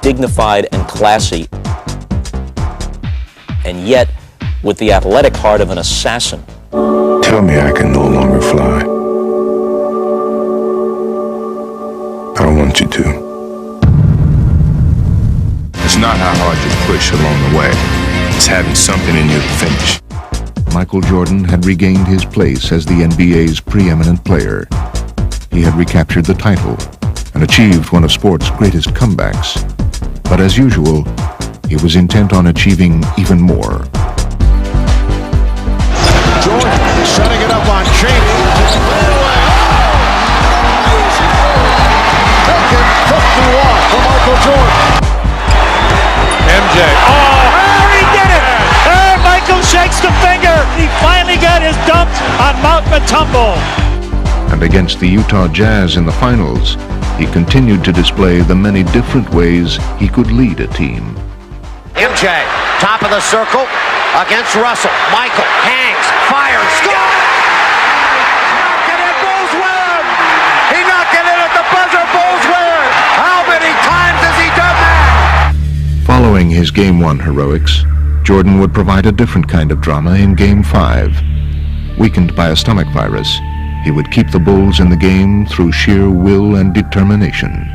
[SPEAKER 21] dignified and classy, and yet with the athletic heart of an assassin.
[SPEAKER 1] Tell me I can no longer fly. I don't want you to. It's not how hard you push along the way. It's having something in you to finish.
[SPEAKER 5] Michael Jordan had regained his place as the NBA's preeminent player. He had recaptured the title and achieved one of sport's greatest comebacks. But as usual, he was intent on achieving even more.
[SPEAKER 27] Jordan setting it up on Cheney. Taken 51 for Michael Jordan.
[SPEAKER 2] MJ.
[SPEAKER 7] Oh, he did it! Hey, Michael shakes the finger. He finally got his dump on Mount Matumbo.
[SPEAKER 5] And against the Utah Jazz in the finals, he continued to display the many different ways he could lead a team.
[SPEAKER 22] MJ, top of the circle against Russell. Michael hangs, fires, score! Knocking it, Bulls win! He knocked it in at the buzzer, Bulls win! How many times has he done that?
[SPEAKER 5] Following his Game 1 heroics, Jordan would provide a different kind of drama in Game 5. Weakened by a stomach virus, he would keep the Bulls in the game through sheer will and determination.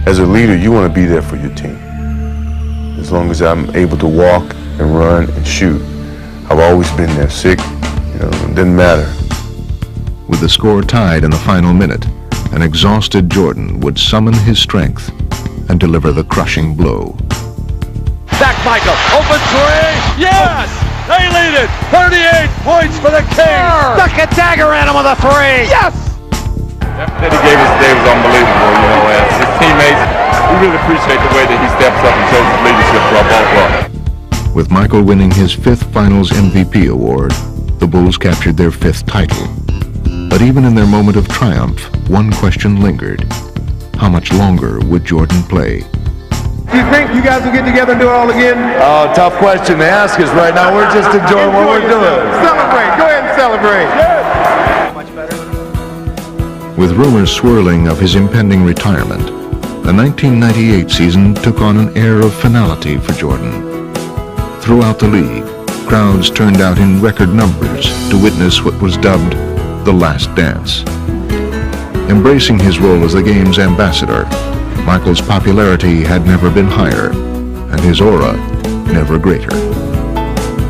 [SPEAKER 1] As a leader, you want to be there for your team. As long as I'm able to walk and run and shoot, I've always been there. Sick, you know, it didn't matter.
[SPEAKER 5] With the score tied in the final minute, an exhausted Jordan would summon his strength and deliver the crushing blow.
[SPEAKER 7] Back Michael, open three, yes! They lead it, 38 points for the Kings!
[SPEAKER 22] Stuck a dagger at him with a three!
[SPEAKER 7] Yes!
[SPEAKER 11] That he gave us today was unbelievable, you know, as his teammates, we really appreciate the way that he steps up and shows his leadership to our ball club.
[SPEAKER 5] With Michael winning his 5th Finals MVP award, the Bulls captured their 5th title. But even in their moment of triumph, one question lingered. How much longer would Jordan play?
[SPEAKER 12] Do you think you guys will get together and do it all again?
[SPEAKER 4] Oh, tough question to ask us right now. We're just enjoying what we're doing.
[SPEAKER 12] Celebrate. Go ahead and celebrate.
[SPEAKER 5] With rumors swirling of his impending retirement, the 1998 season took on an air of finality for Jordan. Throughout the league, crowds turned out in record numbers to witness what was dubbed the Last Dance. Embracing his role as the game's ambassador, Michael's popularity had never been higher, and his aura never greater.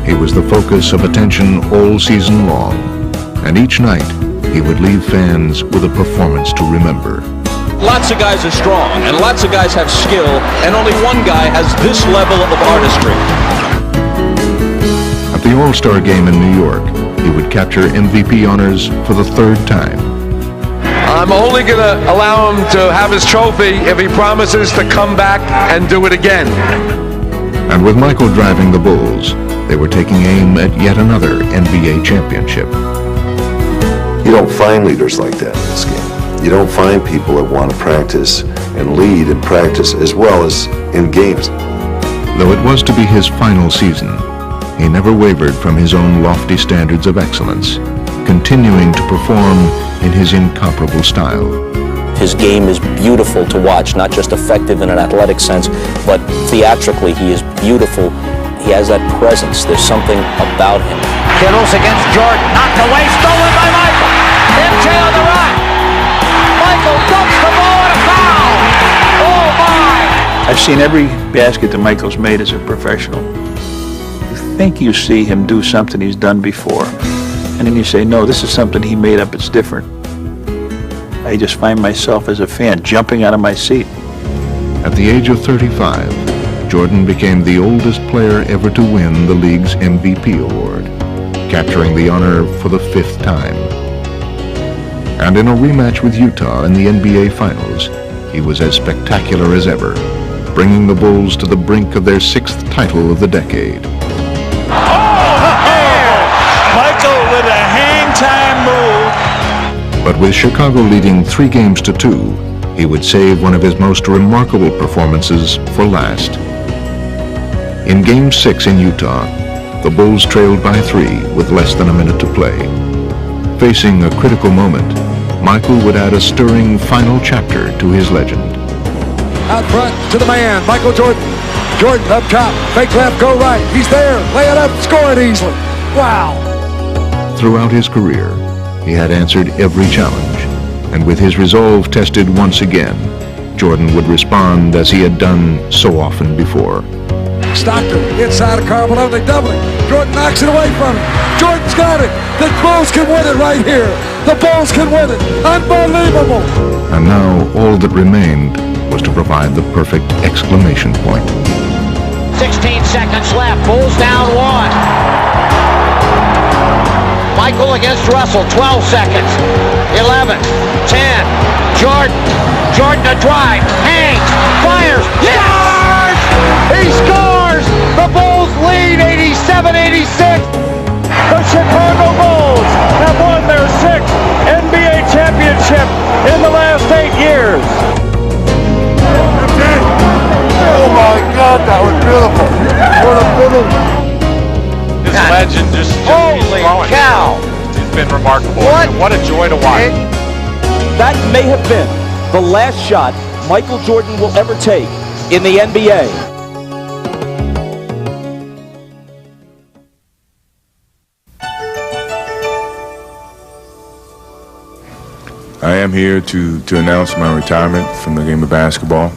[SPEAKER 5] He was the focus of attention all season long, and each night he would leave fans with a performance to remember.
[SPEAKER 26] Lots of guys are strong, and lots of guys have skill, and only one guy has this level of artistry.
[SPEAKER 5] At the All-Star Game in New York, he would capture MVP honors for the 3rd time.
[SPEAKER 24] I'm only going to allow him to have his trophy if he promises to come back and do it again.
[SPEAKER 5] And with Michael driving the Bulls, they were taking aim at yet another NBA championship.
[SPEAKER 6] You don't find leaders like that in this game. You don't find people that want to practice and lead in practice as well as in games.
[SPEAKER 5] Though it was to be his final season, he never wavered from his own lofty standards of excellence, continuing to perform in his incomparable style.
[SPEAKER 21] His game is beautiful to watch, not just effective in an athletic sense, but theatrically he is beautiful. He has that presence. There's something about him.
[SPEAKER 22] Kittles against Jordan, knocked away, stolen by Michael. MJ on the right. Michael dumps the ball and a foul. Oh my!
[SPEAKER 14] I've seen every basket that Michael's made as a professional. You think you see him do something he's done before, and then you say, no, this is something he made up, it's different. I just find myself as a fan jumping out of my seat.
[SPEAKER 5] At the age of 35, Jordan became the oldest player ever to win the league's MVP award, capturing the honor for the 5th time. And in a rematch with Utah in the NBA Finals, he was as spectacular as ever, bringing the Bulls to the brink of their 6th title of the decade.
[SPEAKER 7] Michael with a hang-time move.
[SPEAKER 5] But with Chicago leading 3-2, he would save one of his most remarkable performances for last. In Game 6 in Utah, the Bulls trailed by 3 with less than a minute to play. Facing a critical moment, Michael would add a stirring final chapter to his legend.
[SPEAKER 15] Out front to the man, Michael Jordan. Jordan up top, fake left, go right. He's there, lay it up, score it easily. Wow.
[SPEAKER 5] Throughout his career, he had answered every challenge, and with his resolve tested once again, Jordan would respond as he had done so often before.
[SPEAKER 15] Stockton inside of Carmelo, they double it. Jordan knocks it away from him. Jordan's got it. The Bulls can win it right here. The Bulls can win it. Unbelievable.
[SPEAKER 5] And now all that remained was to provide the perfect exclamation point.
[SPEAKER 22] 16 seconds left. Bulls down 1. Michael against Russell, 12 seconds. 11, 10. Jordan a drive. Hangs. Fires. Scores! He scores! The Bulls lead 87-86.
[SPEAKER 7] The Chicago Bulls have won their 6th NBA championship in the last 8 years.
[SPEAKER 4] Oh my God, that was beautiful. What a finish.
[SPEAKER 2] This legend just
[SPEAKER 22] holy cow!
[SPEAKER 2] It's been remarkable.
[SPEAKER 22] What
[SPEAKER 2] a joy to watch.
[SPEAKER 26] That may have been the last shot Michael Jordan will ever take in the NBA.
[SPEAKER 11] I am here to announce my retirement from the game of basketball.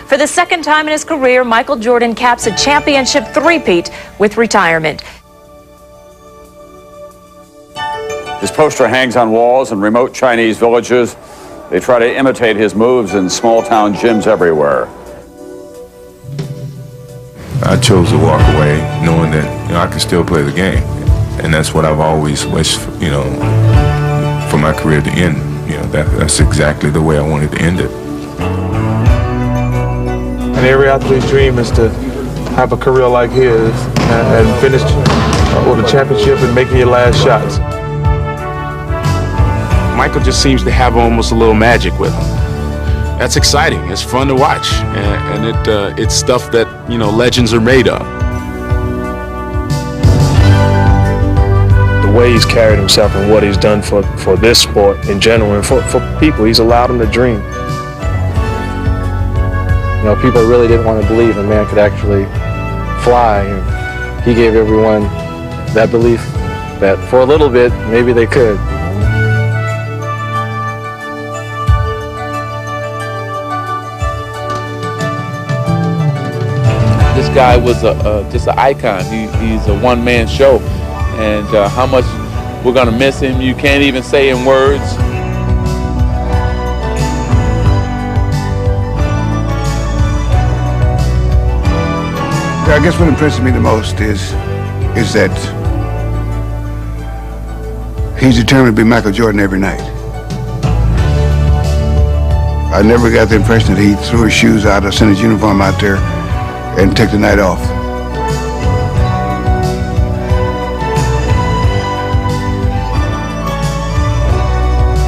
[SPEAKER 16] For the 2nd time in his career, Michael Jordan caps a championship three-peat with retirement.
[SPEAKER 8] His poster hangs on walls in remote Chinese villages. They try to imitate his moves in small-town gyms everywhere.
[SPEAKER 11] I chose to walk away knowing that I can still play the game. And that's what I've always wished, for my career to end. That's exactly the way I wanted to end it.
[SPEAKER 9] And every athlete's dream is to have a career like his and finish with a championship and making your last shots.
[SPEAKER 11] Michael just seems to have almost a little magic with him. That's exciting. It's fun to watch, and it's stuff that legends are made of.
[SPEAKER 9] The way he's carried himself and what he's done for this sport in general and for people, he's allowed them to dream. People really didn't want to believe a man could actually fly, and he gave everyone that belief that for a little bit maybe they could.
[SPEAKER 17] This guy was just an icon. He's a one-man show, and how much we're going to miss him, you can't even say in words.
[SPEAKER 19] I guess what impresses me the most is that he's determined to be Michael Jordan every night. I never got the impression that he threw his shoes out or sent his uniform out there and take the night off.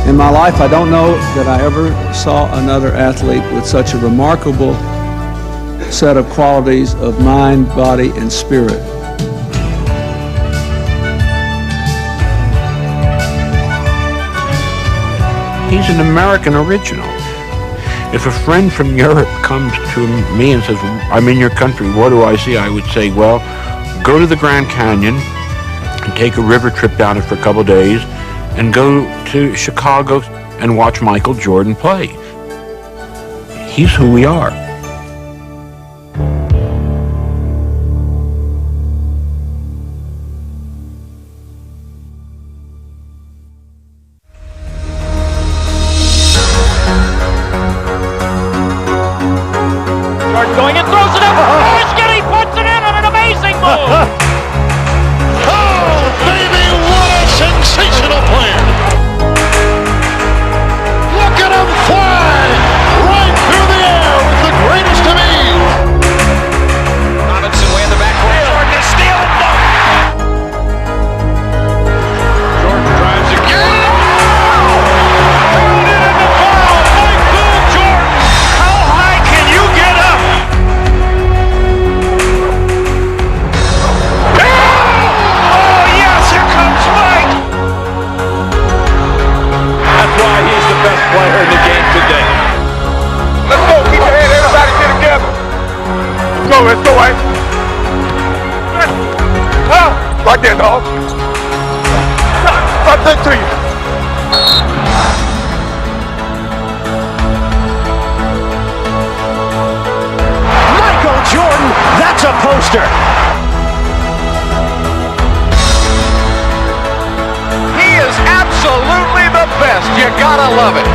[SPEAKER 20] In my life, I don't know that I ever saw another athlete with such a remarkable set of qualities of mind, body, and spirit.
[SPEAKER 23] He's an American original. If a friend from Europe comes to me and says, I'm in your country, what do I see? I would say, well, go to the Grand Canyon and take a river trip down it for a couple of days and go to Chicago and watch Michael Jordan play. He's who we are.
[SPEAKER 7] Going and throws it up. He puts it in on an amazing move.
[SPEAKER 27] Oh, baby, what a sensational player. Look at him fly right through the air with the greatest of ease.
[SPEAKER 3] Robinson way in the backcourt. Jordan to steal and dunk.
[SPEAKER 2] Jordan drives again. Thrown in the foul. Michael Jordan. How high can you get up?
[SPEAKER 7] Player in the game today.
[SPEAKER 2] Let's go. Keep your head. Everybody get together. Let's go. Let's go, White. Right there, dog. Right there to you.
[SPEAKER 22] Michael Jordan, that's a poster.
[SPEAKER 27] He is absolutely the best. You gotta love it.